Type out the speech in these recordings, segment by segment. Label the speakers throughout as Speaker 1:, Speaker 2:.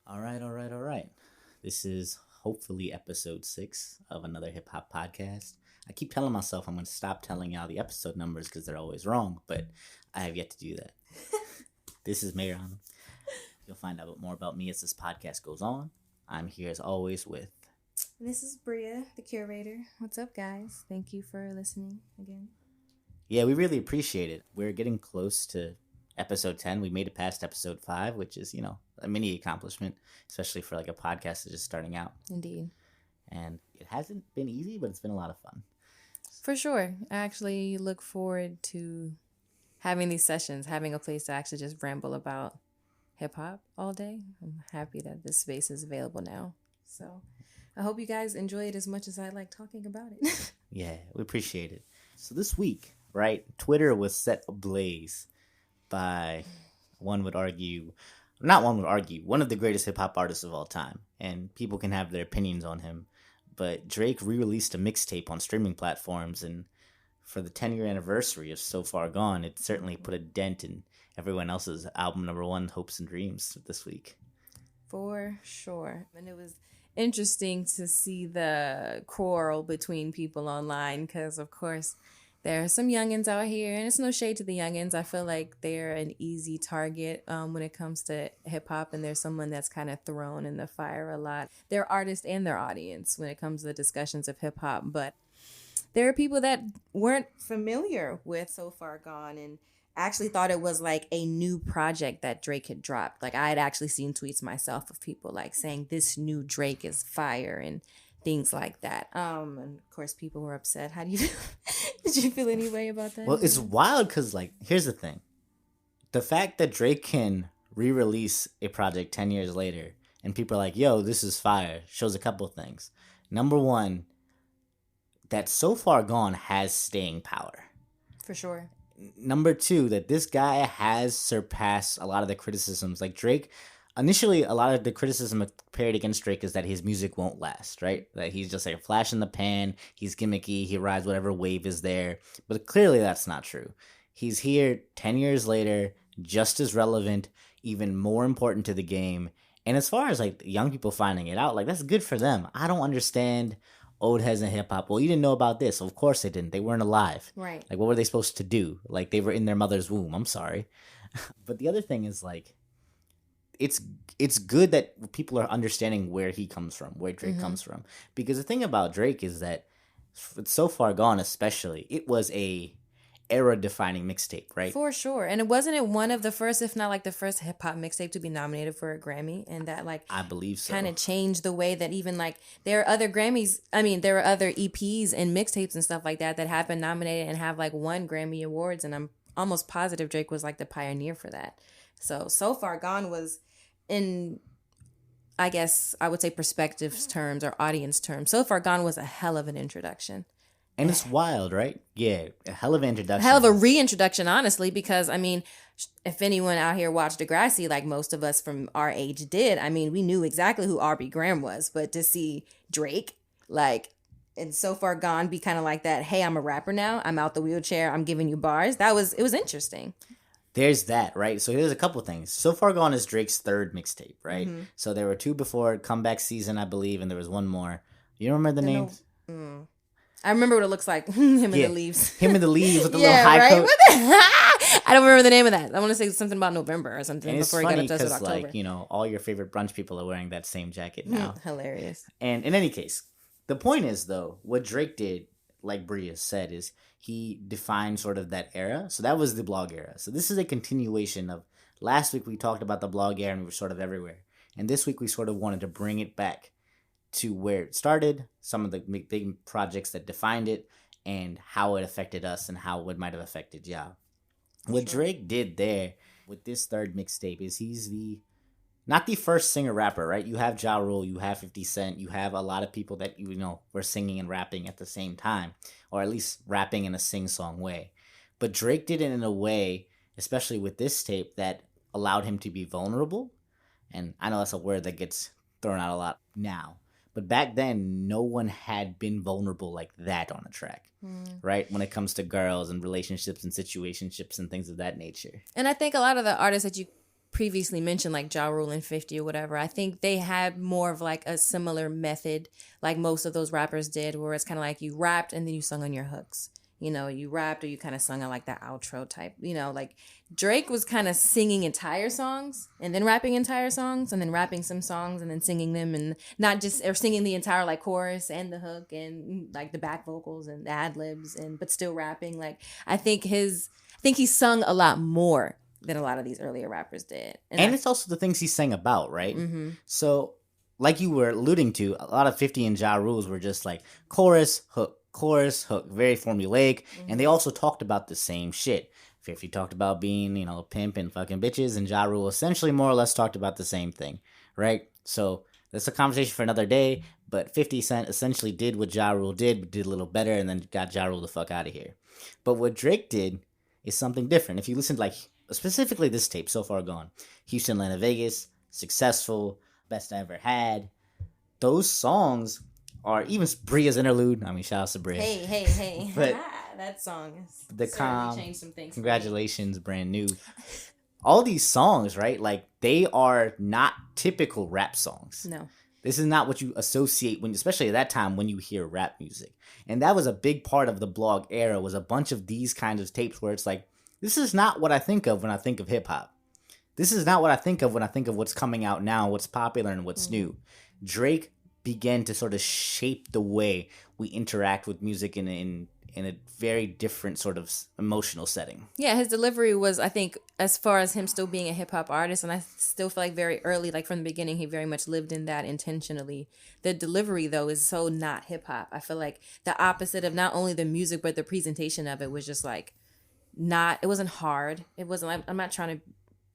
Speaker 1: All right. This is hopefully episode 6 of another hip hop podcast. I keep telling myself I'm going to stop telling y'all the episode numbers because they're always wrong, but I have yet to do that. This is Mayron. You'll find out more about me as this podcast goes on. I'm here as always with...
Speaker 2: This is Bria, the curator. What's up, guys? Thank you for listening again.
Speaker 1: Yeah, we really appreciate it. We're getting close to episode 10. We made it past episode 5, which is, a mini accomplishment, especially for like a podcast that's just starting out.
Speaker 2: Indeed.
Speaker 1: And it hasn't been easy, but it's been a lot of fun.
Speaker 2: For sure. I actually look forward to having these sessions, having a place to actually just ramble about hip-hop all day. I'm happy that this space is available now. So I hope you guys enjoy it as much as I like talking about it.
Speaker 1: Yeah, we appreciate it. So this week, right, Twitter was set ablaze by, one of the greatest hip-hop artists of all time. And people can have their opinions on him. But Drake re-released a mixtape on streaming platforms, and for the 10-year anniversary of So Far Gone, it certainly put a dent in everyone else's album number 1, Hopes and Dreams, this week.
Speaker 2: For sure. And it was interesting to see the quarrel between people online because, of course, there are some youngins out here, and it's no shade to the youngins. I feel like they're an easy target when it comes to hip-hop, and there's someone that's kind of thrown in the fire a lot. They're artists and their audience when it comes to the discussions of hip-hop, but there are people that weren't familiar with So Far Gone and actually thought it was like a new project that Drake had dropped. Like, I had actually seen tweets myself of people like saying this new Drake is fire and things like that. And of course, people were upset. How do you did you feel any way about that?
Speaker 1: Well, it's wild because, here's the thing. The fact that Drake can re-release a project 10 years later and people are like, yo, this is fire, shows a couple things. Number one, that So Far Gone has staying power.
Speaker 2: For sure.
Speaker 1: Number two, that this guy has surpassed a lot of the criticisms. Like Drake, initially, a lot of the criticism parried against Drake is that his music won't last, right? That he's just like a flash in the pan, he's gimmicky, he rides whatever wave is there. But clearly that's not true. He's here 10 years later, just as relevant, even more important to the game. And as far as like young people finding it out, like that's good for them. I don't understand old heads in hip-hop. Well, you didn't know about this. Of course they didn't. They weren't alive.
Speaker 2: Right.
Speaker 1: Like, what were they supposed to do? Like, they were in their mother's womb. I'm sorry. But the other thing is, like, it's good that people are understanding where he comes from, where Drake comes from. Because the thing about Drake is that with So Far Gone especially, it was a era-defining mixtape, right?
Speaker 2: For sure. And wasn't one of the first, if not like the first hip-hop mixtape to be nominated for a Grammy? And that like
Speaker 1: I believe so.
Speaker 2: Kind of changed the way that even like there are other Grammys, there are other EPs and mixtapes and stuff like that have been nominated and have like won Grammy Awards. And I'm almost positive Drake was like the pioneer for that. So Far Gone was, in I guess I would say perspectives terms or audience terms, So Far Gone was a hell of an introduction.
Speaker 1: And it's wild, right? Yeah, a hell of an introduction.
Speaker 2: Hell of a reintroduction, honestly, because, if anyone out here watched Degrassi, like most of us from our age did, we knew exactly who Aubrey Graham was. But to see Drake, and So Far Gone be kind of like that, hey, I'm a rapper now, I'm out the wheelchair, I'm giving you bars, it was interesting.
Speaker 1: There's that, right? So there's a couple things. So Far Gone is Drake's 3rd mixtape, right? Mm-hmm. So there were 2 before, Comeback Season, I believe, and there was 1 more. You don't remember the names?
Speaker 2: I remember what it looks like. Him and the Leaves.
Speaker 1: Him and the Leaves with the little high coat.
Speaker 2: I don't remember the name of that. I want to say something about November or something
Speaker 1: and
Speaker 2: before he got obsessed with October.
Speaker 1: Like, all your favorite brunch people are wearing that same jacket now.
Speaker 2: Hilarious.
Speaker 1: And in any case, the point is, though, what Drake did, like Bria said, is he defined sort of that era. So that was the blog era. So this is a continuation of last week we talked about the blog era and we were sort of everywhere. And this week we sort of wanted to bring it back to where it started, some of the big projects that defined it, and how it affected us and how it might have affected y'all. What Drake did there with this 3rd mixtape is he's not the first singer-rapper, right? You have Ja Rule, you have 50 Cent, you have a lot of people that, were singing and rapping at the same time, or at least rapping in a sing-song way. But Drake did it in a way, especially with this tape, that allowed him to be vulnerable. And I know that's a word that gets thrown out a lot now. But back then, no one had been vulnerable like that on a track, right? When it comes to girls and relationships and situationships and things of that nature.
Speaker 2: And I think a lot of the artists that you previously mentioned, like Ja Rule and 50 or whatever, I think they had more of like a similar method like most of those rappers did, where it's kind of like you rapped and then you sung on your hooks. You know, you rapped or you kind of sung on like the outro type. You know, like Drake was kind of singing entire songs and then rapping entire songs and then rapping some songs and then singing them, and not just, or singing the entire like chorus and the hook and like the back vocals and the ad libs, and but still rapping. Like I think he sung a lot more than a lot of these earlier rappers did.
Speaker 1: And it's also the things he sang about, right?
Speaker 2: Mm-hmm.
Speaker 1: So, like you were alluding to, a lot of 50 and Ja Rules were just like chorus, hook, very formulaic, and they also talked about the same shit. 50 talked about being, a pimp and fucking bitches, and Ja Rule essentially more or less talked about the same thing, right? So that's a conversation for another day, but 50 Cent essentially did what Ja Rule did, but did a little better, and then got Ja Rule the fuck out of here. But what Drake did is something different. If you listen to, like, specifically this tape, So Far Gone, Houston, Atlanta, Vegas, Successful, Best I Ever Had, those songs are, even Bria's interlude. I mean, shout out to Bria.
Speaker 2: Hey.
Speaker 1: But
Speaker 2: that song has
Speaker 1: the
Speaker 2: certainly changed some things.
Speaker 1: Congratulations, brand new. All these songs, right? Like, they are not typical rap songs.
Speaker 2: No.
Speaker 1: This is not what you associate when, especially at that time, when you hear rap music. And that was a big part of the blog era, was a bunch of these kinds of tapes where it's like, this is not what I think of when I think of hip hop. This is not what I think of when I think of what's coming out now, what's popular and what's new. Drake began to sort of shape the way we interact with music in a very different sort of emotional setting. Yeah,
Speaker 2: his delivery was, I think, as far as him still being a hip hop artist, and I still feel like very early, like from the beginning, he very much lived in that intentionally. The delivery, though, is so not hip hop. I feel like the opposite of not only the music, but the presentation of it was just like it wasn't hard. It wasn't like, I'm not trying to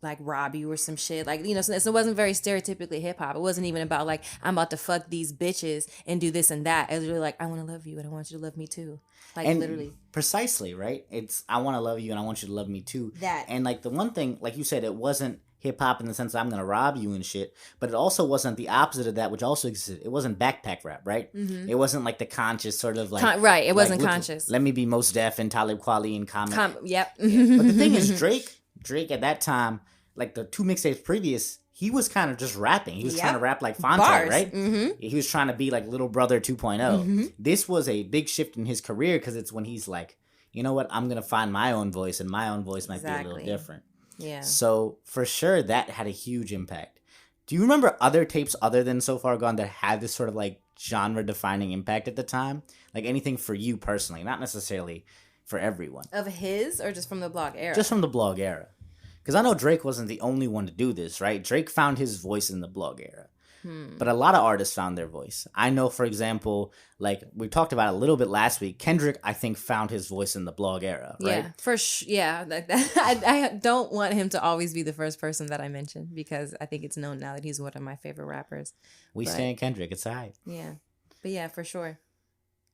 Speaker 2: like rob you or some shit, like, so it wasn't very stereotypically hip-hop. It wasn't even about like, I'm about to fuck these bitches and do this and that. It was really like, I want to love you and I want you to love me too, like, and literally
Speaker 1: precisely, right? It's, I want to love you and I want you to love me too.
Speaker 2: That,
Speaker 1: and like the one thing, like you said, it wasn't hip-hop in the sense that I'm gonna rob you and shit, but it also wasn't the opposite of that, which also existed. It wasn't backpack rap, right?
Speaker 2: Mm-hmm.
Speaker 1: It wasn't like the conscious sort of like
Speaker 2: right, it wasn't conscious.
Speaker 1: Let me be Mos Def and Talib Kweli and Common.
Speaker 2: Yep.
Speaker 1: But the thing is, Drake at that time, like the two mixtapes previous, he was kind of just rapping. He was trying to rap like Fonte,
Speaker 2: bars,
Speaker 1: right?
Speaker 2: Mm-hmm.
Speaker 1: He was trying to be like Little Brother 2.0. Mm-hmm. This was a big shift in his career because it's when he's like, you know what, I'm going to find my own voice, and my own voice might be a little different.
Speaker 2: Yeah.
Speaker 1: So for sure, that had a huge impact. Do you remember other tapes other than So Far Gone that had this sort of like genre-defining impact at the time? Like anything for you personally, not necessarily for everyone.
Speaker 2: Of his, or just from the blog era?
Speaker 1: Just from the blog era. Because I know Drake wasn't the only one to do this, right? Drake found his voice in the blog era. But a lot of artists found their voice. I know, for example, like we talked about a little bit last week, Kendrick, I think, found his voice in the blog era, right?
Speaker 2: Yeah, for sure. Yeah, I don't want him to always be the first person that I mention, because I think it's known now that he's one of my favorite rappers.
Speaker 1: We stand Kendrick. It's all right.
Speaker 2: Yeah. But yeah, for sure.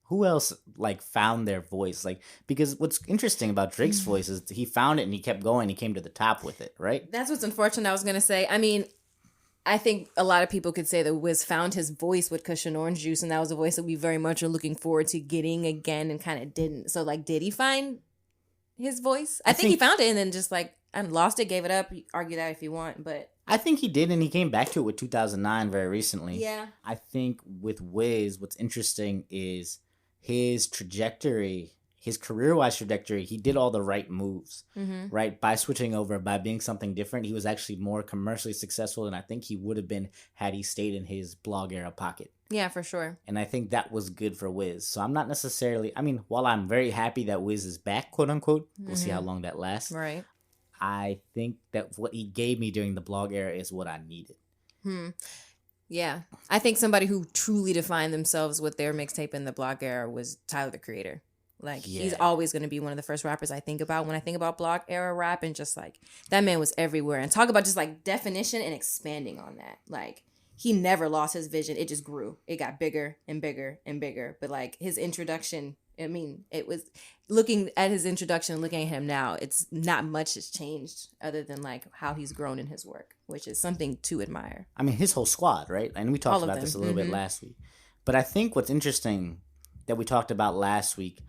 Speaker 1: Who else like found their voice? Like, because what's interesting about Drake's voice is he found it and he kept going. He came to the top with it, right?
Speaker 2: That's what's unfortunate. I was gonna say. I mean, I think a lot of people could say that Wiz found his voice with Kush and Orange Juice, and that was a voice that we very much are looking forward to getting again, and kind of didn't. So, like, did he find his voice? I think he found it and then just like lost it, gave it up. Argue that if you want, but
Speaker 1: I think he did, and he came back to it with 2009 very recently.
Speaker 2: Yeah.
Speaker 1: I think with Wiz, what's interesting is his trajectory, his career-wise trajectory. He did all the right moves, right? By switching over, by being something different, he was actually more commercially successful than I think he would have been had he stayed in his blog era pocket.
Speaker 2: Yeah, for sure.
Speaker 1: And I think that was good for Wiz. So I'm not necessarily, I mean, while I'm very happy that Wiz is back, quote unquote, we'll see how long that lasts.
Speaker 2: Right.
Speaker 1: I think that what he gave me during the blog era is what I needed.
Speaker 2: Yeah. I think somebody who truly defined themselves with their mixtape in the blog era was Tyler, the Creator. Like, he's always going to be one of the first rappers I think about when I think about blog era rap, and just like, that man was everywhere. And talk about just like definition and expanding on that. Like, he never lost his vision. It just grew. It got bigger and bigger and bigger. But like, his introduction, I mean, it was looking at his introduction and looking at him now, it's not much has changed other than like how he's grown in his work, which is something to admire.
Speaker 1: I mean, his whole squad, right? And we talked about this a little bit last week. But I think what's interesting that we talked about last week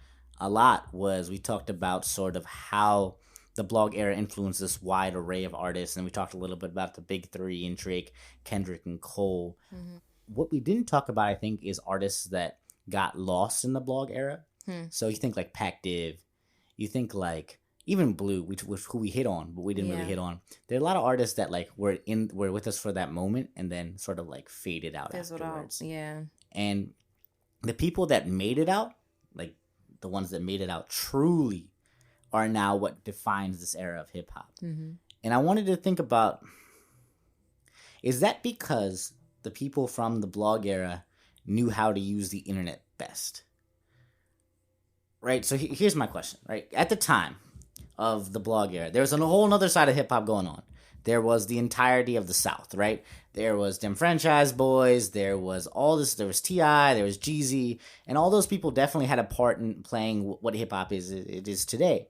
Speaker 1: a lot was we talked about sort of how the blog era influenced this wide array of artists, and we talked a little bit about the big three and Drake, Kendrick, and Cole. What we didn't talk about, I think, is artists that got lost in the blog era. So you think like Pac Div, you think like even Blue, which who we hit on, but we didn't really hit on. There are a lot of artists that like were with us for that moment and then sort of like faded out afterwards.
Speaker 2: Yeah.
Speaker 1: And the people that made it out, like the ones that made it out truly, are now what defines this era of hip hop. And I wanted to think about, is that because the people from the blog era knew how to use the internet best? Right? So here's my question, right? At the time of the blog era, there was a whole other side of hip hop going on. There was the entirety of the South, right? There was them Franchise Boys, there was all this, there was T.I., there was Jeezy, and all those people definitely had a part in playing what hip hop it is today.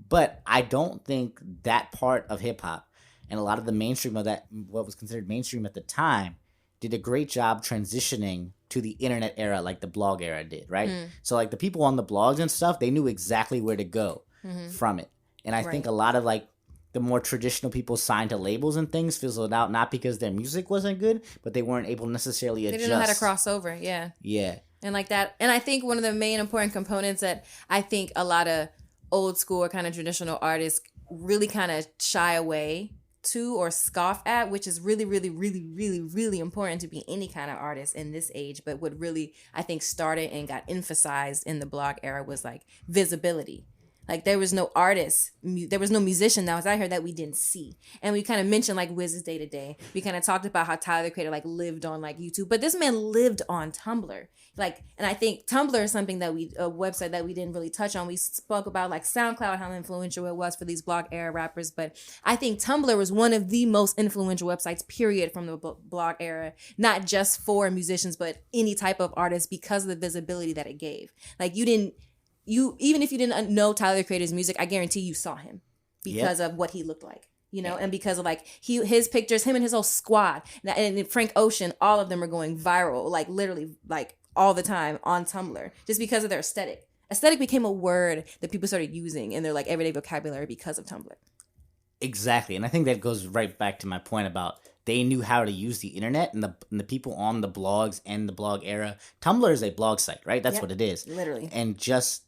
Speaker 1: But I don't think that part of hip hop and a lot of the mainstream of that, what was considered mainstream at the time, did a great job transitioning to the internet era like the blog era did, right? So like the people on the blogs and stuff, they knew exactly where to go from it. And I think a lot of like the more traditional people signed to labels and things fizzled out, not because their music wasn't good, but they weren't able to necessarily adjust.
Speaker 2: They didn't know how to cross over, yeah. And like that, and I think one of the main important components that I think a lot of old school or kind of traditional artists really kind of shy away to or scoff at, which is really, really, really, really, really important to be any kind of artist in this age. But what really, I think, started and got emphasized in the blog era was like visibility. Like there was no artist, there was no musician that was out here that we didn't see. And we kind of mentioned like Wiz's Day to Day. We kind of talked about how Tyler the Creator like lived on like YouTube, but this man lived on Tumblr. Like, and I think Tumblr is something that a website that we didn't really touch on. We spoke about like SoundCloud, how influential it was for these blog era rappers. But I think Tumblr was one of the most influential websites, period, from the blog era, not just for musicians, but any type of artist because of the visibility that it gave. Like even if you didn't know Tyler the Creator's music, I guarantee you saw him because of what he looked like, you know, and because of like his pictures, him and his whole squad, and Frank Ocean, all of them are going viral, like literally like all the time on Tumblr, just because of their aesthetic. Aesthetic became a word that people started using in their like everyday vocabulary because of Tumblr. Exactly, and I think that goes right back to my point about they knew how to use the internet, and the people on the blogs and the blog era. Tumblr is a blog site, right? That's what it is, literally, and just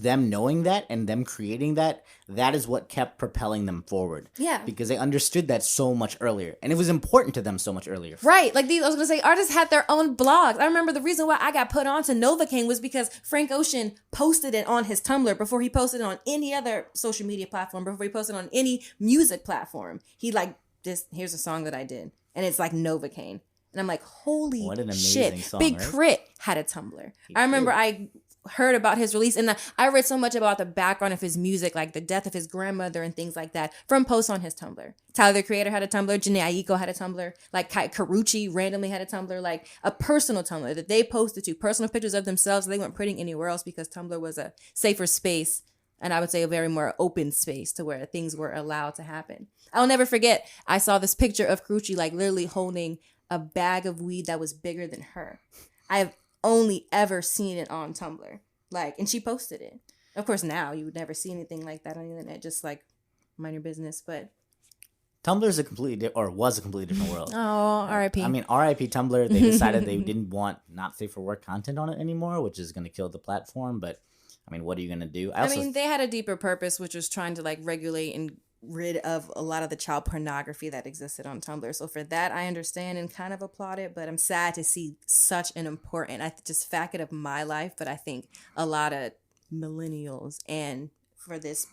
Speaker 2: them knowing that and them creating that is what kept propelling them forward. Yeah. Because they understood that so much earlier. And it was important to them so much earlier. Right. Like I was going to say, artists had their own blogs. I remember the reason why I got put on to Novocaine was because Frank Ocean posted it on his Tumblr before he posted it on any other social media platform, before he posted it on any music platform. He like, here's a song that I did. And it's like Novocaine. And I'm like, holy what an amazing song, Big right? Crit had a Tumblr. I remember I heard about his release, and I read so much about the background of his music, like the death of his grandmother and things like that, from posts on his Tumblr. Tyler the Creator had a Tumblr, Jhené Aiko had a Tumblr, like Karuchi randomly had a Tumblr, like a personal Tumblr that they posted to, personal pictures of themselves they weren't putting anywhere else because Tumblr was a safer space, and I would say a very more open space to where things were allowed to happen. I'll never forget, I saw this picture of Karuchi like literally holding a bag of weed that was bigger than her. I have only ever seen it on Tumblr. Like, and she posted it. Of course, now you would never see anything like that on the internet, just like mind your business. But Tumblr is was a completely different world. Oh, RIP. I mean, RIP Tumblr. They decided they didn't want not safe for work content on it anymore, which is going to kill the platform. But I mean, what are you going to do? I mean, they had a deeper purpose, which was trying to like regulate and rid of a lot of the child pornography that existed on Tumblr. So for that, I understand and kind of applaud it, but I'm sad to see such an important, just facet of my life, but I think a lot of millennials and for these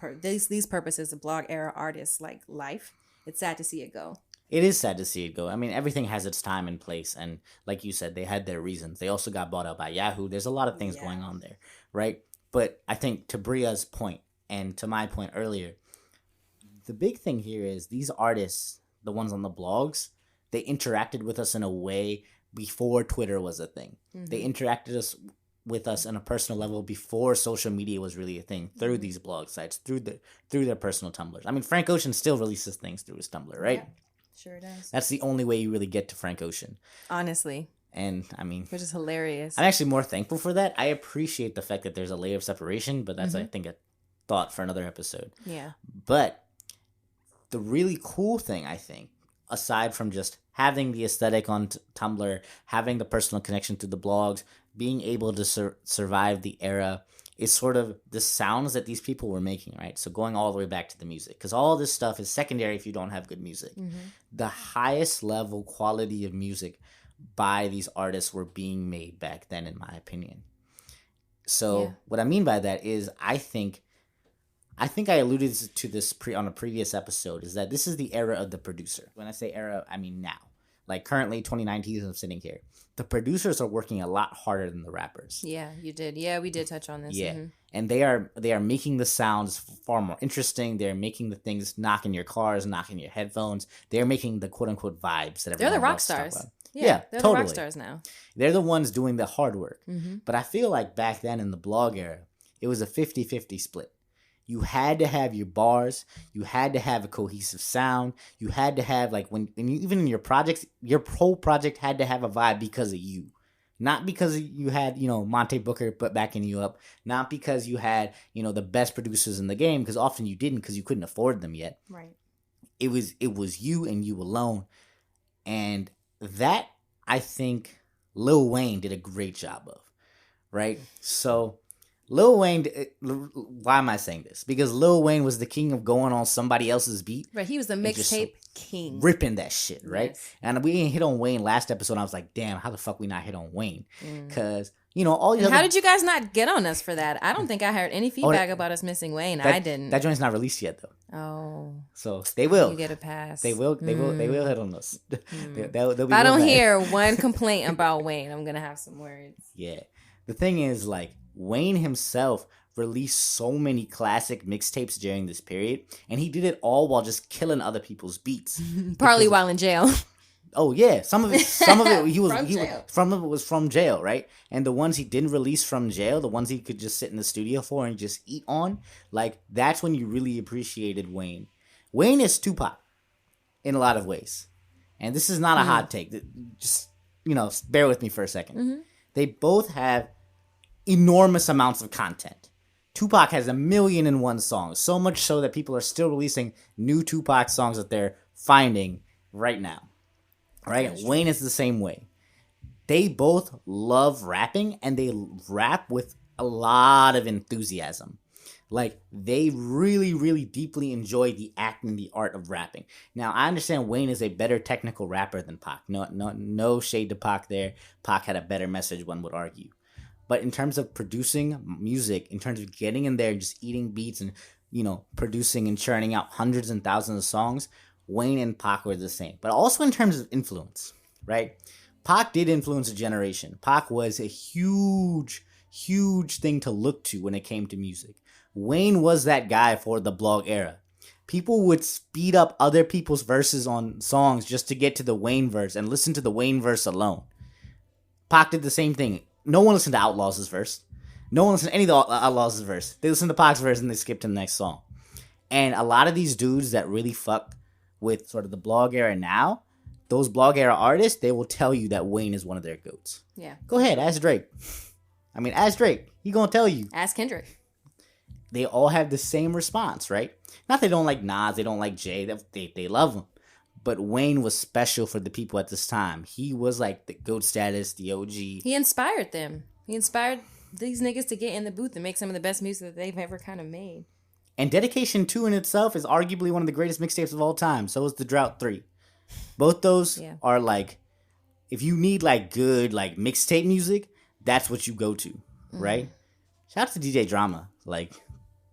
Speaker 2: purposes of blog era artists like life, it's sad to see it go. It is sad to see it go. I mean, everything has its time and place, and like you said, they had their reasons. They also got bought out by Yahoo. There's a lot of things going on there, right? But I think to Bria's point and to my point earlier, the big thing here is these artists, the ones on the blogs, they interacted with us in a way before Twitter was a thing. Mm-hmm. They interacted with us on a personal level before social media was really a thing, through these blog sites, through their personal Tumblrs. I mean, Frank Ocean still releases things through his Tumblr, right? Yeah, sure does. That's the only way you really get to Frank Ocean. Honestly. And I mean, which is hilarious. I'm actually more thankful for that. I appreciate the fact that there's a layer of separation, but that's I think
Speaker 1: thought for another episode.
Speaker 2: Yeah.
Speaker 1: But the really cool thing, I think, aside from just having the aesthetic on Tumblr, having the personal connection to the blogs, being able to survive the era, is sort of the sounds that these people were making, right? So going all the way back to the music, because all this stuff is secondary if you don't have good music. The highest level quality of music by these artists were being made back then, in my opinion. So what I mean by that is I think I alluded to this on a previous episode, is that this is the era of the producer. When I say era, I mean now. Like currently 2019, I'm sitting here. The producers are working a lot harder than the rappers.
Speaker 2: Yeah, you did. Yeah, we did touch on this.
Speaker 1: Yeah. And they are making the sounds far more interesting. They're making the things knock in your cars, knock in your headphones. They're making the quote unquote vibes that
Speaker 2: they're the rock stars. Yeah, they're totally the rock stars now. They're
Speaker 1: the ones doing the hard work. But I feel like back then in the blog era, it was a 50-50 split. You had to have your bars. You had to have a cohesive sound. You had to have, like, even in your projects, your whole project had to have a vibe because of you. Not because you had, Monte Booker backing you up. Not because you had, the best producers in the game, because often you didn't because you couldn't afford them yet.
Speaker 2: Right.
Speaker 1: It was you and you alone. And that, I think, Lil Wayne did a great job of. Right? So Lil Wayne, why am I saying this? Because Lil Wayne was the king of going on somebody else's beat.
Speaker 2: Right, he was the mixtape king.
Speaker 1: Ripping that shit, right? Yes. And we didn't hit on Wayne last episode. And I was like, damn, how the fuck we not hit on Wayne? Because, all these
Speaker 2: How did you guys not get on us for that? I don't think I heard any feedback about us missing Wayne. I didn't.
Speaker 1: That joint's not released yet, though.
Speaker 2: Oh.
Speaker 1: So they will.
Speaker 2: You get a pass.
Speaker 1: They will hit on us. They'll be
Speaker 2: if I don't hear one complaint about Wayne, I'm going to have some words.
Speaker 1: Yeah. The thing is, like, Wayne himself released so many classic mixtapes during this period, and he did it all while just killing other people's beats.
Speaker 2: Partly while in jail.
Speaker 1: Oh yeah, some of it was from jail, right? And the ones he didn't release from jail, the ones he could just sit in the studio for and just eat on, like, that's when you really appreciated Wayne. Wayne is Tupac in a lot of ways, and this is not a hot take. Just bear with me for a second. They both have enormous amounts of content. Tupac has 1,000,001 songs, so much so that people are still releasing new Tupac songs that they're finding right now. Right? Wayne is the same way. They both love rapping, and they rap with a lot of enthusiasm. Like, they really, really deeply enjoy the act and the art of rapping. Now, I understand Wayne is a better technical rapper than Pac. No shade to Pac there. Pac had a better message, one would argue. But in terms of producing music, in terms of getting in there and just eating beats and, producing and churning out hundreds and thousands of songs, Wayne and Pac were the same. But also in terms of influence, right? Pac did influence a generation. Pac was a huge, huge thing to look to when it came to music. Wayne was that guy for the blog era. People would speed up other people's verses on songs just to get to the Wayne verse and listen to the Wayne verse alone. Pac did the same thing. No one listened to Outlaw's verse. No one listened to any of the Outlaw's verse. They listened to Pac's verse and they skipped to the next song. And a lot of these dudes that really fuck with sort of the blog era now, those blog era artists, they will tell you that Wayne is one of their goats.
Speaker 2: Yeah.
Speaker 1: Go ahead, ask Drake. Ask Drake. He gonna tell you.
Speaker 2: Ask Kendrick.
Speaker 1: They all have the same response, right? Not they don't like Nas, they don't like Jay, they love him. But Wayne was special for the people at this time. He was like the GOAT status, the OG.
Speaker 2: He inspired them. He inspired these niggas to get in the booth and make some of the best music that they've ever kind of made.
Speaker 1: And Dedication 2 in itself is arguably one of the greatest mixtapes of all time. So is The Drought 3. Both those are like, if you need like good like mixtape music, that's what you go to, right? Shout out to DJ Drama. Like,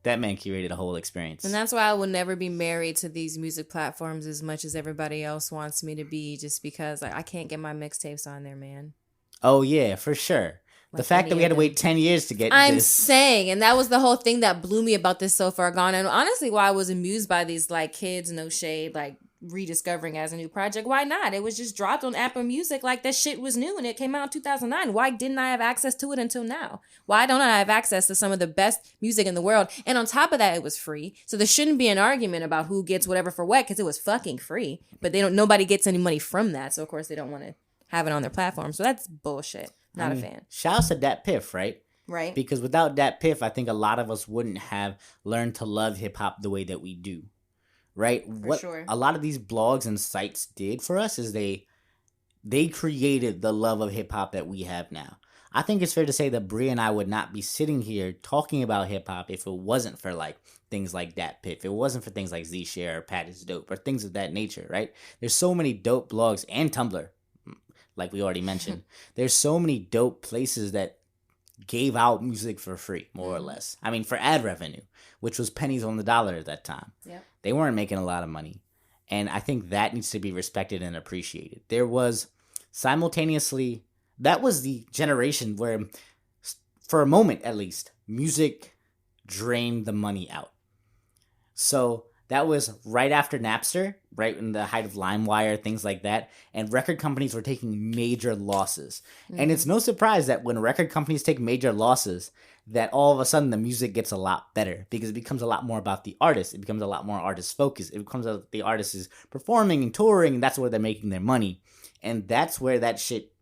Speaker 1: that man curated a whole experience.
Speaker 2: And that's why I will never be married to these music platforms as much as everybody else wants me to be, just because I can't get my mixtapes on there, man.
Speaker 1: Oh, yeah, for sure. The fact that we had to wait 10 years to get
Speaker 2: I'm
Speaker 1: this.
Speaker 2: saying, and that was the whole thing that blew me about this So Far Gone. And honestly, why I was amused by these like kids, no shade, like rediscovering as a new project. Why not? It was just dropped on Apple Music like that shit was new and it came out in 2009. Why didn't I have access to it until now? Why don't I have access to some of the best music in the world? And on top of that, it was free. So there shouldn't be an argument about who gets whatever for what, because it was fucking free. But nobody gets any money from that. So of course they don't want to have it on their platform. So that's bullshit. Not a fan.
Speaker 1: Shouts to Dat Piff, right?
Speaker 2: Right.
Speaker 1: Because without Dat Piff, I think a lot of us wouldn't have learned to love hip hop the way that we do. Right?
Speaker 2: For sure.
Speaker 1: A lot of these blogs and sites did for us is they created the love of hip hop that we have now. I think it's fair to say that Brie and I would not be sitting here talking about hip hop if it wasn't for like things like Dat Piff. If it wasn't for things like Z Share or Pat is Dope or things of that nature, right? There's so many dope blogs and Tumblr, like we already mentioned. There's so many dope places that gave out music for free, more or less. I mean, for ad revenue, which was pennies on the dollar at that time.
Speaker 2: Yep.
Speaker 1: They weren't making a lot of money. And I think that needs to be respected and appreciated. There was simultaneously, that was the generation where, for a moment at least, music drained the money out. So that was right after Napster, right in the height of LimeWire, things like that. And record companies were taking major losses. Mm-hmm. And it's no surprise that when record companies take major losses, that all of a sudden the music gets a lot better because it becomes a lot more about the artist. It becomes a lot more artist focused. It becomes the artist is performing and touring, and that's where they're making their money. And that's where that shit,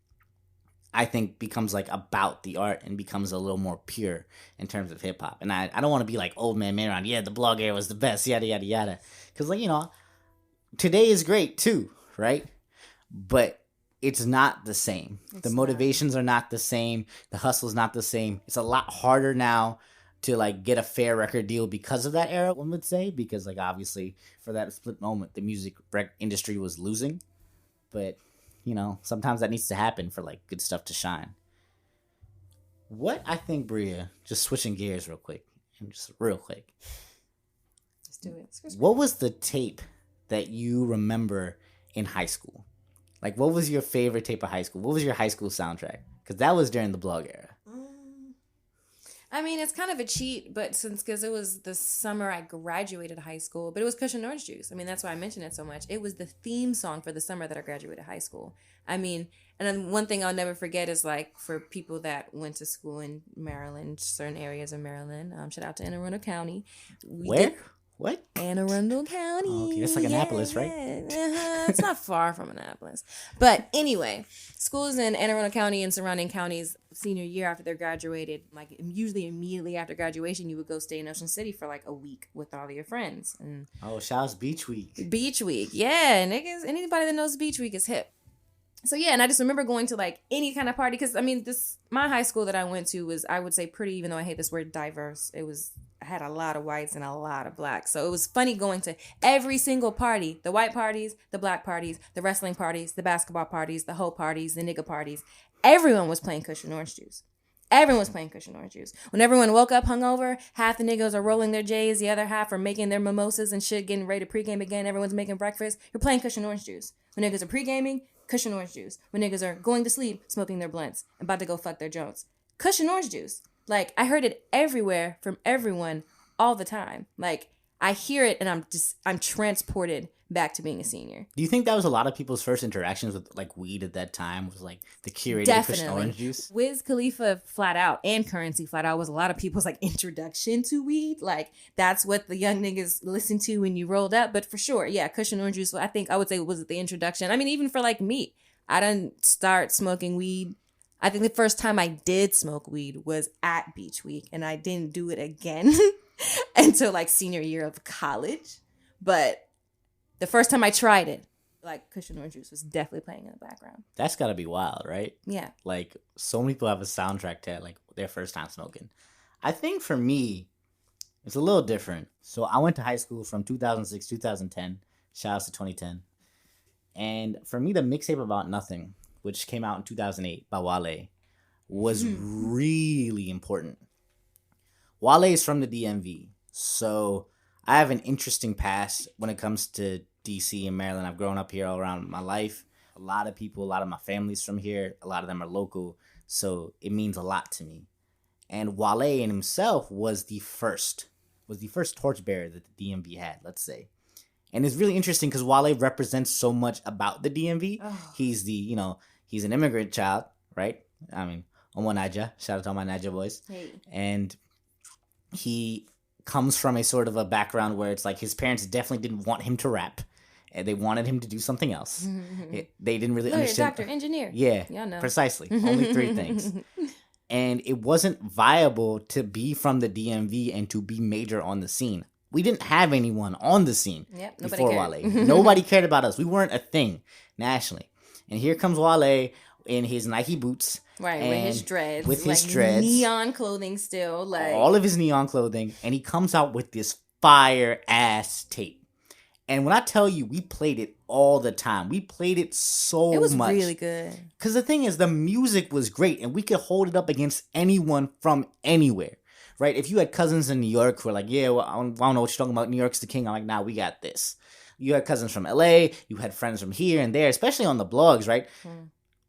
Speaker 1: I think, becomes like about the art and becomes a little more pure in terms of hip hop. And I don't want to be like old man Mayron, yeah, the blog era was the best, yada, yada, yada. Because, like, you know, today is great too, right? But it's not the same. The motivations are not the same. The hustle's not the same. It's a lot harder now to like get a fair record deal because of that era, one would say, because like obviously for that split moment, the music industry was losing. But, you know, sometimes that needs to happen for like good stuff to shine. What I think, Bria, just switching gears real quick. Let's
Speaker 2: do it.
Speaker 1: What was the tape that you remember in high school? Like, what was your favorite tape of high school? What was your high school soundtrack? Because that was during the blog era.
Speaker 2: I mean, it's kind of a cheat, but because it was the summer I graduated high school, but it was Cushion Orange Juice. I mean, that's why I mentioned it so much. It was the theme song for the summer that I graduated high school. I mean, and then one thing I'll never forget is like for people that went to school in Maryland, certain areas of Maryland. Shout out to Anne Arundel County.
Speaker 1: Where? What?
Speaker 2: Anne Arundel County.
Speaker 1: Oh, okay, that's like Annapolis, right?
Speaker 2: It's not far from Annapolis. But anyway, schools in Anne Arundel County and surrounding counties, senior year after they graduated, like usually immediately after graduation, you would go stay in Ocean City for like a week with all of your friends. And
Speaker 1: shout out Beach Week.
Speaker 2: Beach Week, yeah. Niggas, anybody that knows Beach Week is hip. So yeah, and I just remember going to like any kind of party because I mean, my high school that I went to was, I would say, pretty, even though I hate this word, diverse. I had a lot of whites and a lot of blacks. So it was funny going to every single party, the white parties, the black parties, the wrestling parties, the basketball parties, the hoe parties, the nigga parties. Everyone was playing Cushion Orange Juice. Everyone was playing Cushion Orange Juice. When everyone woke up hungover, half the niggas are rolling their J's, the other half are making their mimosas and shit, getting ready to pregame again. Everyone's making breakfast. You're playing Cushion Orange Juice. When niggas are pregaming, Cushion Orange Juice. When niggas are going to sleep, smoking their blunts, and about to go fuck their joints. Cushion Orange Juice. Like, I heard it everywhere from everyone all the time. Like, I hear it and I'm transported back to being a senior.
Speaker 1: Do you think that was a lot of people's first interactions with like weed at that time, was like the curated Cushion Orange Juice?
Speaker 2: Wiz Khalifa flat out and Currency flat out was a lot of people's like introduction to weed. Like, that's what the young niggas listened to when you rolled up. But for sure, yeah, Cushion Orange Juice, I would say was the introduction. I mean, even for like me, I didn't start smoking weed. I think the first time I did smoke weed was at Beach Week, and I didn't do it again until like senior year of college. But the first time I tried it, like Cushion Orange Juice was definitely playing in the background.
Speaker 1: That's gotta be wild, right?
Speaker 2: Yeah.
Speaker 1: Like, so many people have a soundtrack to like their first time smoking. I think for me, it's a little different. So I went to high school from 2006, 2010. Shout out to 2010. And for me, the mixtape About Nothing, which came out in 2008 by Wale, was really important. Wale is from the DMV, so I have an interesting past when it comes to DC and Maryland. I've grown up here all around my life. A lot of my family's from here. A lot of them are local, so it means a lot to me. And Wale in himself was the first torchbearer that the DMV had, let's say. And it's really interesting because Wale represents so much about the DMV. Oh. He's an immigrant child, right? I mean, Omo Naija. Shout out to all my Naija boys. Hey. And he comes from a sort of a background where it's like his parents definitely didn't want him to rap. And they wanted him to do something else. They didn't really understand.
Speaker 2: Doctor, engineer.
Speaker 1: Yeah,
Speaker 2: y'all know.
Speaker 1: Precisely. Only three things. And it wasn't viable to be from the DMV and to be major on the scene. We didn't have anyone on the scene before Wale. Nobody cared about us. We weren't a thing nationally. And here comes Wale in his Nike boots.
Speaker 2: Right, with his dreads.
Speaker 1: With his dreads.
Speaker 2: Neon clothing still. Like
Speaker 1: all of his neon clothing. And he comes out with this fire-ass tape. And when I tell you, we played it all the time. We played it so much.
Speaker 2: It was really good.
Speaker 1: Because the thing is, the music was great. And we could hold it up against anyone from anywhere. Right? If you had cousins in New York who were like, yeah, well, I don't know what you're talking about. New York's the king. I'm like, nah, we got this. You had cousins from LA. You had friends from here and there, especially on the blogs, right?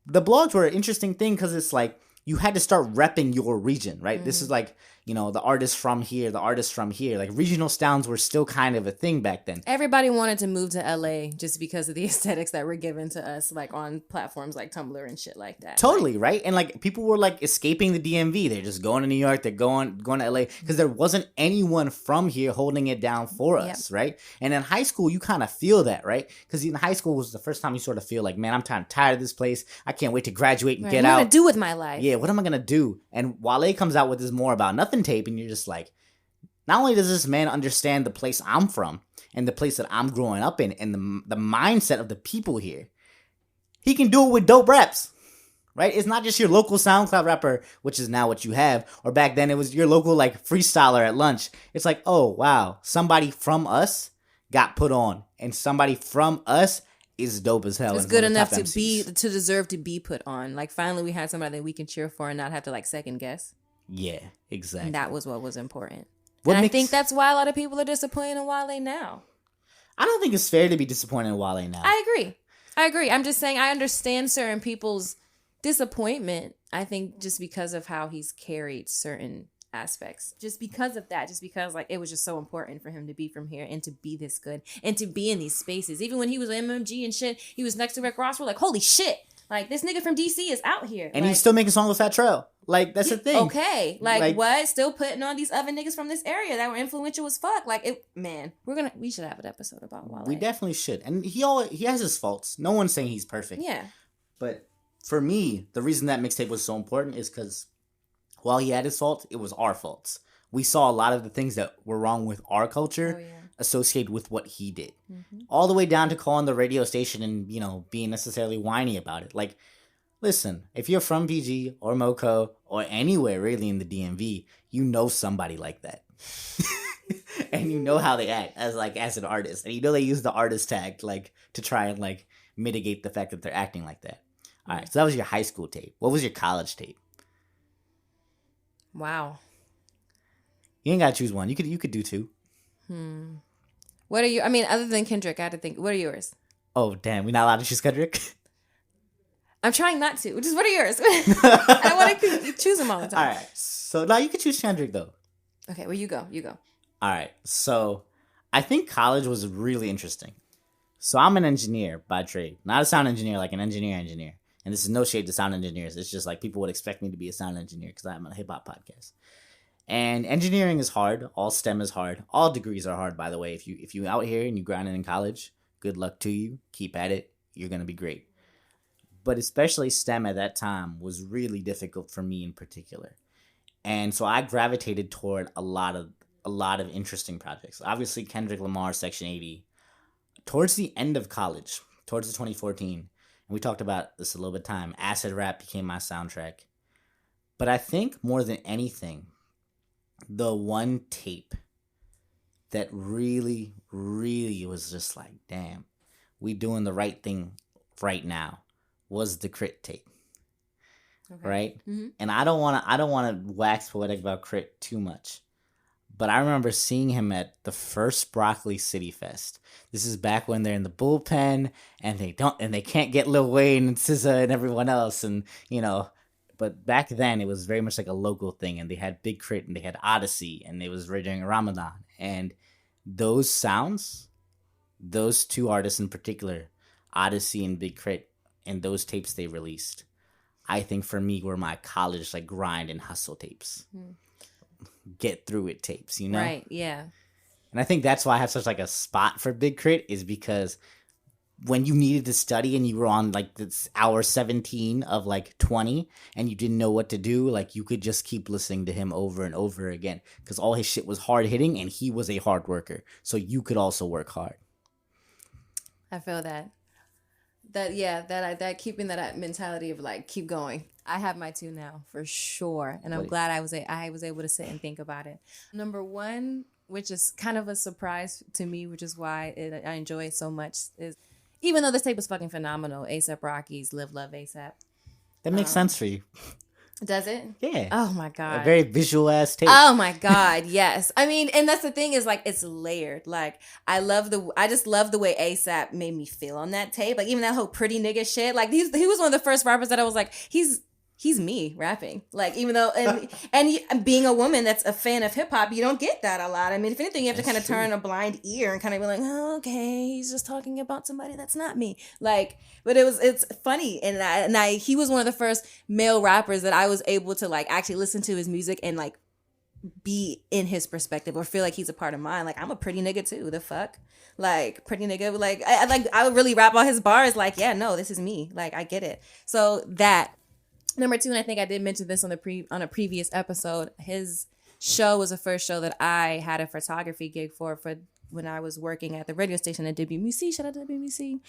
Speaker 1: The blogs were an interesting thing because it's like you had to start repping your region, right? This is like, you know, the artists from here, the artists from here. Like regional sounds were still kind of a thing back then.
Speaker 2: Everybody wanted to move to LA just because of the aesthetics that were given to us, like on platforms like Tumblr and shit like that.
Speaker 1: Totally, right? And like people were like escaping the DMV. They're just going to New York. They're going to LA because there wasn't anyone from here holding it down for us, right? And in high school, you kind of feel that, right? Because in high school was the first time you sort of feel like, man, I'm tired of this place. I can't wait to graduate and get out.
Speaker 2: What am I gonna do with my life?
Speaker 1: Yeah, what am I gonna do? And Wale comes out with this More About Nothing tape, and you're just like, not only does this man understand the place I'm from and the place that I'm growing up in and the mindset of the people here, he can do it with dope raps, right? It's not just your local SoundCloud rapper, which is now what you have, or back then it was your local like freestyler at lunch. It's like, oh wow, somebody from us got put on, and somebody from us is dope as hell.
Speaker 2: It's good enough to deserve to be put on. Like finally we had somebody that we can cheer for and not have to like second guess.
Speaker 1: Yeah, exactly.
Speaker 2: And that was what was important. I think that's why a lot of people are disappointed in Wale now.
Speaker 1: I don't think it's fair to be disappointed in Wale now.
Speaker 2: I agree. I'm just saying I understand certain people's disappointment. I think just because of how he's carried certain aspects. Just because of that. Just because like it was just so important for him to be from here and to be this good and to be in these spaces. Even when he was MMG and shit, he was next to Rick Ross. We're like, holy shit. Like, this nigga from DC is out here.
Speaker 1: And he's still making songs with Fat Trail. Like, that's the thing.
Speaker 2: Okay. Like, what? Still putting on these other niggas from this area that were influential as fuck. Like, man, we should have an episode about Wale.
Speaker 1: We definitely should. And he has his faults. No one's saying he's perfect.
Speaker 2: Yeah.
Speaker 1: But for me, the reason that mixtape was so important is because while he had his faults, it was our faults. We saw a lot of the things that were wrong with our culture associated with what he did. All the way down to calling the radio station and, you know, being necessarily whiny about it. Like, listen, if you're from PG or Moco or anywhere really in the DMV, you know somebody like that. And you know how they act as an artist. And you know they use the artist tag like to try and like mitigate the fact that they're acting like that. All right, so that was your high school tape. What was your college tape?
Speaker 2: Wow.
Speaker 1: You ain't gotta choose one. You could do two.
Speaker 2: What are you? I mean, other than Kendrick, I had to think. What are yours?
Speaker 1: Oh damn, we're not allowed to choose Kendrick.
Speaker 2: I'm trying not to. Just what are yours? I don't want to choose them all the time.
Speaker 1: All right, so now you can choose Kendrick though.
Speaker 2: Okay, well you go.
Speaker 1: All right, so I think college was really interesting. So I'm an engineer by trade, not a sound engineer, like an engineer. And this is no shade to sound engineers. It's just like people would expect me to be a sound engineer because I'm a hip hop podcast. And engineering is hard. All STEM is hard. All degrees are hard, by the way. If you out here and you grinding in college, good luck to you. Keep at it. You're gonna be great. But especially STEM at that time was really difficult for me in particular. And so I gravitated toward a lot of interesting projects. Obviously, Kendrick Lamar, Section 80. Towards the end of college, towards the 2014, and we talked about this a little bit of time, acid rap became my soundtrack. But I think more than anything, the one tape that really, really was just like, damn, we doing the right thing right now was the Crit tape. Okay. Right? Mm-hmm. And I don't want to wax poetic about Crit too much. But I remember seeing him at the first Broccoli City Fest. This is back when they're in the bullpen and they can't get Lil Wayne and SZA and everyone else, and you know. But back then, it was very much like a local thing, and they had Big Crit, and they had Odyssey, and it was during Ramadan. And those sounds, those two artists in particular, Odyssey and Big Crit, and those tapes they released, I think for me were my college like grind and hustle tapes. Get through it tapes, you know?
Speaker 2: Right, yeah.
Speaker 1: And I think that's why I have such like a spot for Big Crit, is because when you needed to study and you were on like this hour 17 of like 20 and you didn't know what to do, like you could just keep listening to him over and over again because all his shit was hard hitting and he was a hard worker. So you could also work hard.
Speaker 2: I feel that. That keeping that mentality of like keep going. I have my two now for sure, and I'm glad I was able to sit and think about it. Number one, which is kind of a surprise to me, which is why I enjoy it so much, is even though this tape is fucking phenomenal, A$AP Rocky's "Live Love A$AP."
Speaker 1: That makes sense for you.
Speaker 2: Does it?
Speaker 1: Yeah.
Speaker 2: Oh my God.
Speaker 1: A very visual ass tape.
Speaker 2: Oh my God, yes. I mean, and that's the thing is like it's layered. Like I just love the way A$AP made me feel on that tape. Like even that whole pretty nigga shit. Like he was one of the first rappers that I was like, he's me rapping. Like even though and being a woman that's a fan of hip hop, you don't get that a lot. I mean, if anything, you have to kind of turn a blind ear and kind of be like, oh, okay, he's just talking about somebody that's not me. Like, but it's funny, and he was one of the first male rappers that I was able to like actually listen to his music and like be in his perspective or feel like he's a part of mine. Like I'm a pretty nigga too. The fuck, like pretty nigga. Like I would really rap all his bars. Like yeah, no, this is me. Like I get it. So that. Number two, and I think I did mention this on a previous episode, his show was the first show that I had a photography gig for when I was working at the radio station at WMUC. Shout out to WMUC.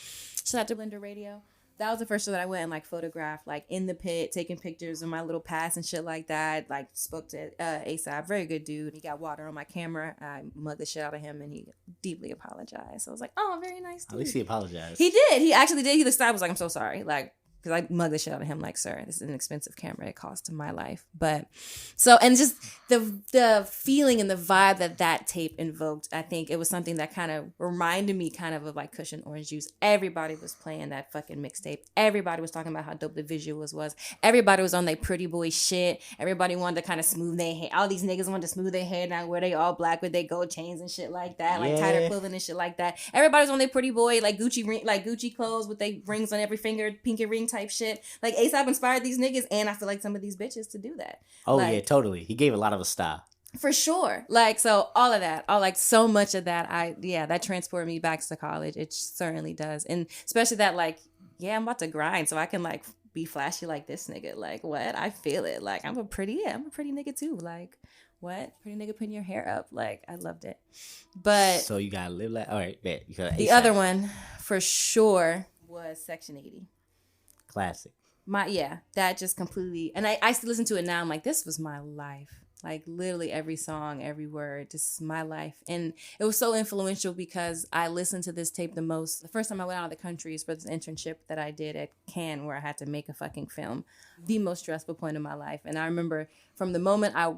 Speaker 2: Shout out to Blender Radio. That was the first show that I went and like photographed, like in the pit, taking pictures of my little pass and shit like that. Like spoke to A$AP, very good dude. He got water on my camera. I mugged the shit out of him and he deeply apologized. So I was like, oh, very nice dude.
Speaker 1: At least he apologized.
Speaker 2: He did. He actually did. He the style was like, I'm so sorry. Like, because I mugged the shit out of him, like, sir, this is an expensive camera. It cost my life. But so, and just the feeling and the vibe that tape invoked, I think it was something that kind of reminded me kind of like Cushion Orange Juice. Everybody was playing that fucking mixtape. Everybody was talking about how dope the visuals was. Everybody was on their pretty boy shit. Everybody wanted to kind of smooth their hair. All these niggas wanted to smooth their hair down where they all black with their gold chains and shit like that, like tighter clothing and shit like that. Everybody was on their pretty boy, like Gucci clothes with their rings on every finger, pinky ring type shit. Like A$AP inspired these niggas, and I feel like some of these bitches to do that.
Speaker 1: Oh
Speaker 2: like,
Speaker 1: yeah, totally. He gave a lot of a style.
Speaker 2: For sure. Like, so all of that, so much of that, that transported me back to college. It certainly does. And especially that, like, yeah, I'm about to grind so I can, like, be flashy like this nigga. Like, what? I feel it. Like, I'm a pretty nigga too. Like, what? Pretty nigga putting your hair up. Like, I loved it. But.
Speaker 1: So you gotta live like, all right, bet.
Speaker 2: The other one, for sure, was Section 80.
Speaker 1: Classic.
Speaker 2: That just completely, and I still listen to it now. I'm like, this was my life. Like literally every song, every word, just my life. And it was so influential because I listened to this tape the most. The first time I went out of the country is for this internship that I did at Cannes where I had to make a fucking film. The most stressful point of my life. And I remember from the moment I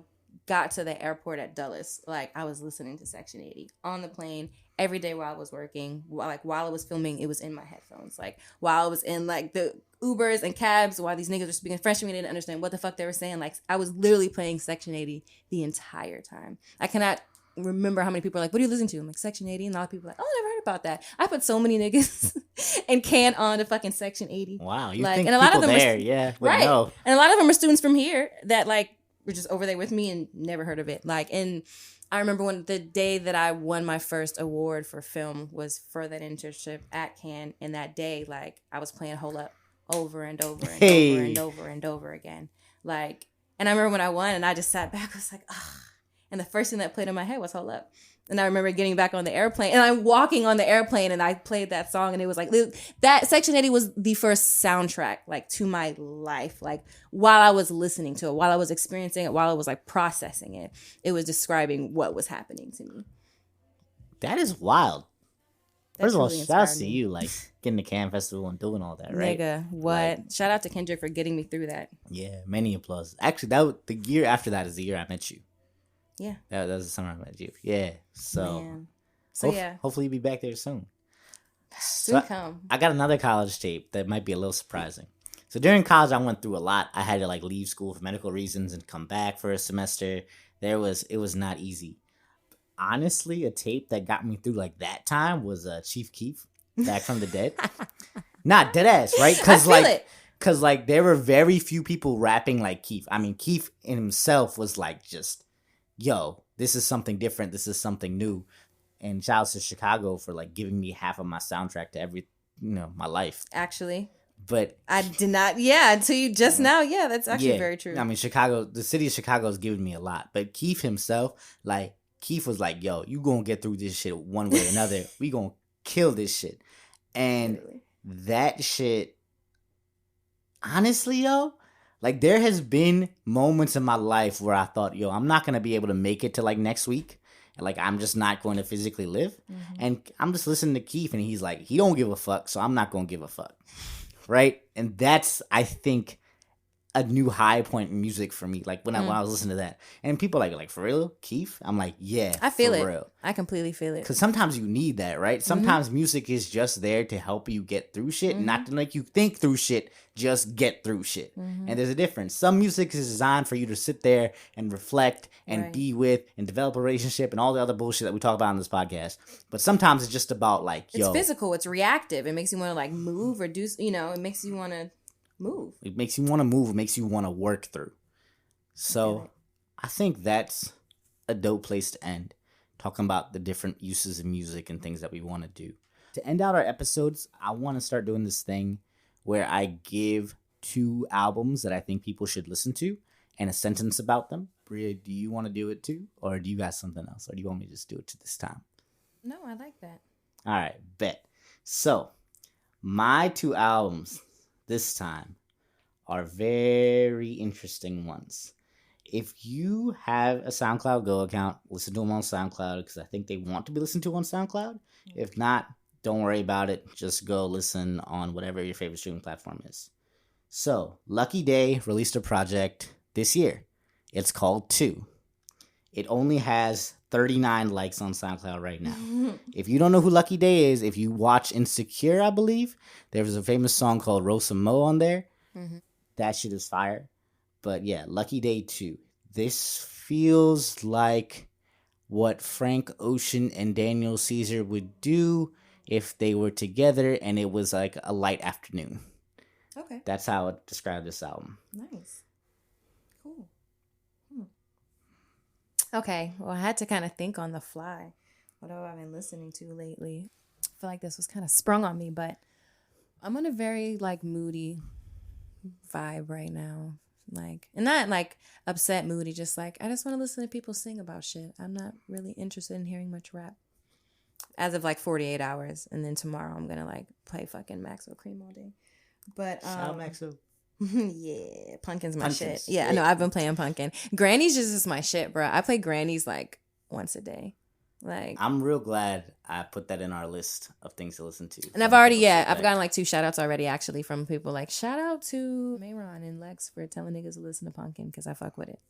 Speaker 2: got to the airport at Dulles, like I was listening to Section 80 on the plane every day while I was working. Like while I was filming, it was in my headphones. Like while I was in like the Ubers and cabs, while these niggas were speaking French to me, I didn't understand what the fuck they were saying. Like I was literally playing Section 80 the entire time. I cannot remember how many people are like, what are you listening to? I'm like, Section 80. And a lot of people are like, oh, I never heard about that. I put so many niggas and Can on to fucking Section 80.
Speaker 1: Wow. You
Speaker 2: like,
Speaker 1: think
Speaker 2: and a lot
Speaker 1: people
Speaker 2: of them
Speaker 1: there,
Speaker 2: right.
Speaker 1: Know.
Speaker 2: And a lot of them are students from here that like were just over there with me and never heard of it. Like, and I remember when the day that I won my first award for film was for that internship at Cannes. And that day, like, I was playing Hold Up over and over and over and over and over again. Like, and I remember when I won and I just sat back, I was like, ugh. And the first thing that played in my head was Hold Up. And I remember getting back on the airplane and I'm walking on the airplane and I played that song and it was like, that Section 80 was the first soundtrack like to my life. Like while I was listening to it, while I was experiencing it, while I was like processing it, it was describing what was happening to me.
Speaker 1: That is wild. First of all,
Speaker 2: really
Speaker 1: shout out to you, like getting the Cannes Festival and doing all that, right?
Speaker 2: Nigga, what? Like, shout out to Kendrick for getting me through that.
Speaker 1: Yeah, many applause. Actually, the year after that is the year I met you.
Speaker 2: Yeah.
Speaker 1: That was the summer I met you. Yeah. So,
Speaker 2: man. So
Speaker 1: hopefully you'll be back there soon.
Speaker 2: Soon come.
Speaker 1: I got another college tape that might be a little surprising. So during college, I went through a lot. I had to like leave school for medical reasons and come back for a semester. It was not easy. Honestly, a tape that got me through like that time was Chief Keef, Back from the Dead. Not dead ass, right? Because like there were very few people rapping like Keef. I mean, Keef in himself was like just, yo, this is something different. This is something new. And shout out to Chicago for like giving me half of my soundtrack to my life.
Speaker 2: Actually.
Speaker 1: But
Speaker 2: I did not, until you just now. Yeah, that's actually very true.
Speaker 1: I mean, the city of Chicago has given me a lot. But Keith himself, Keith was like, yo, you gonna get through this shit one way or another. We gonna kill this shit. And that shit, honestly, yo, there has been moments in my life where I thought, yo, I'm not gonna be able to make it to next week. I'm just not going to physically live. Mm-hmm. And I'm just listening to Keith, and he's like, he don't give a fuck, so I'm not gonna give a fuck. Right? And that's, I think, a new high point in music for me. When I was listening to that, and people like for real, Keith. I'm like, yeah,
Speaker 2: I feel it.
Speaker 1: Real.
Speaker 2: I completely feel it.
Speaker 1: Because sometimes you need that, right? Sometimes music is just there to help you get through shit, not to make you think through shit. Just get through shit. And there's a difference. Some music is designed for you to sit there and reflect and be with and develop a relationship and all the other bullshit that we talk about on this podcast. But sometimes it's just about
Speaker 2: it's physical. It's reactive. It makes you want to move or do. It makes you want to move.
Speaker 1: It makes you want to move. It makes you want to work through. So I think that's a dope place to end. Talking about the different uses of music and things that we want to do. To end out our episodes, I want to start doing this thing where I give 2 albums that I think people should listen to and a sentence about them. Bria, do you want to do it too? Or do you got something else? Or do you want me to just do it this time?
Speaker 2: No, I like that.
Speaker 1: All right, bet. So, my 2 albums this time are very interesting ones. If you have a SoundCloud Go account, listen to them on SoundCloud because I think they want to be listened to on SoundCloud. If not, don't worry about it. Just go listen on whatever your favorite streaming platform is. So, Lucky Day released a project this year. It's called 2. It only has 39 likes on SoundCloud right now. If you don't know who Lucky Day is, if you watch Insecure, I believe, there was a famous song called Rosa Mo on there. That shit is fire. But yeah, Lucky Day 2. This feels like what Frank Ocean and Daniel Caesar would do if they were together and it was like a light afternoon.
Speaker 2: Okay.
Speaker 1: That's how I would describe this album.
Speaker 2: Nice. Cool. Okay. Well, I had to kind of think on the fly. What have I been listening to lately? I feel like this was kind of sprung on me, but I'm on a very moody vibe right now. And not upset moody, just I just want to listen to people sing about shit. I'm not really interested in hearing much rap. As of 48 hours, and then tomorrow I'm gonna play fucking Maxwell Cream all day. But
Speaker 1: shout Maxwell.
Speaker 2: Yeah, Pumpkin's my shit. Yeah, no, I've been playing Pumpkin. Granny's just my shit, bro. I play Granny's once a day.
Speaker 1: I'm real glad I put that in our list of things to listen to.
Speaker 2: And I've gotten 2 shout outs already actually from people shout out to Mayron and Lex for telling niggas to listen to Pumpkin because I fuck with it.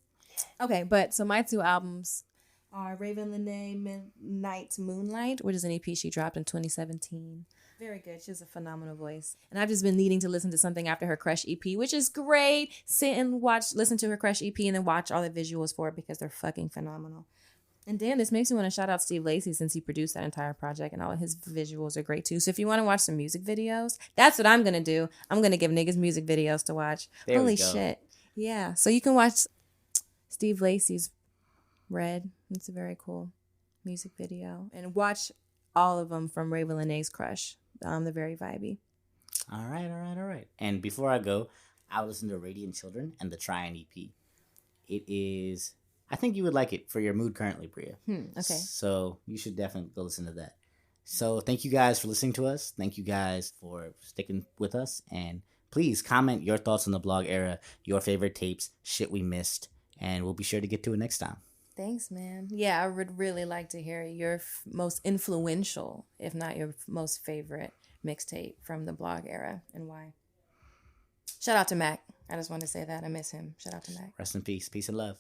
Speaker 2: Okay, but so my 2 albums are Raven Lene Midnight Moonlight, which is an EP she dropped in 2017. Very good. She has a phenomenal voice. And I've just been needing to listen to something after her Crush EP, which is great. Sit and listen to her Crush EP and then watch all the visuals for it because they're fucking phenomenal. And damn, this makes me want to shout out Steve Lacy since he produced that entire project and all of his visuals are great too. So if you want to watch some music videos, that's what I'm going to do. I'm going to give niggas music videos to watch. Holy shit. Yeah. So you can watch Steve Lacy's Red. It's a very cool music video. And watch all of them from Raven Lene's Crush. They're very vibey.
Speaker 1: All right. And before I go, I listened to Radiant Children and the Tryon EP. It is... I think you would like it for your mood currently, Bria.
Speaker 2: Okay.
Speaker 1: So you should definitely go listen to that. So thank you guys for listening to us. Thank you guys for sticking with us. And please comment your thoughts on the blog era, your favorite tapes, shit we missed, and we'll be sure to get to it next time.
Speaker 2: Thanks, man. Yeah, I would really like to hear your most influential, if not your most favorite mixtape from the blog era and why. Shout out to Mac. I just want to say that. I miss him. Shout out to Mac.
Speaker 1: Rest in peace. Peace and love.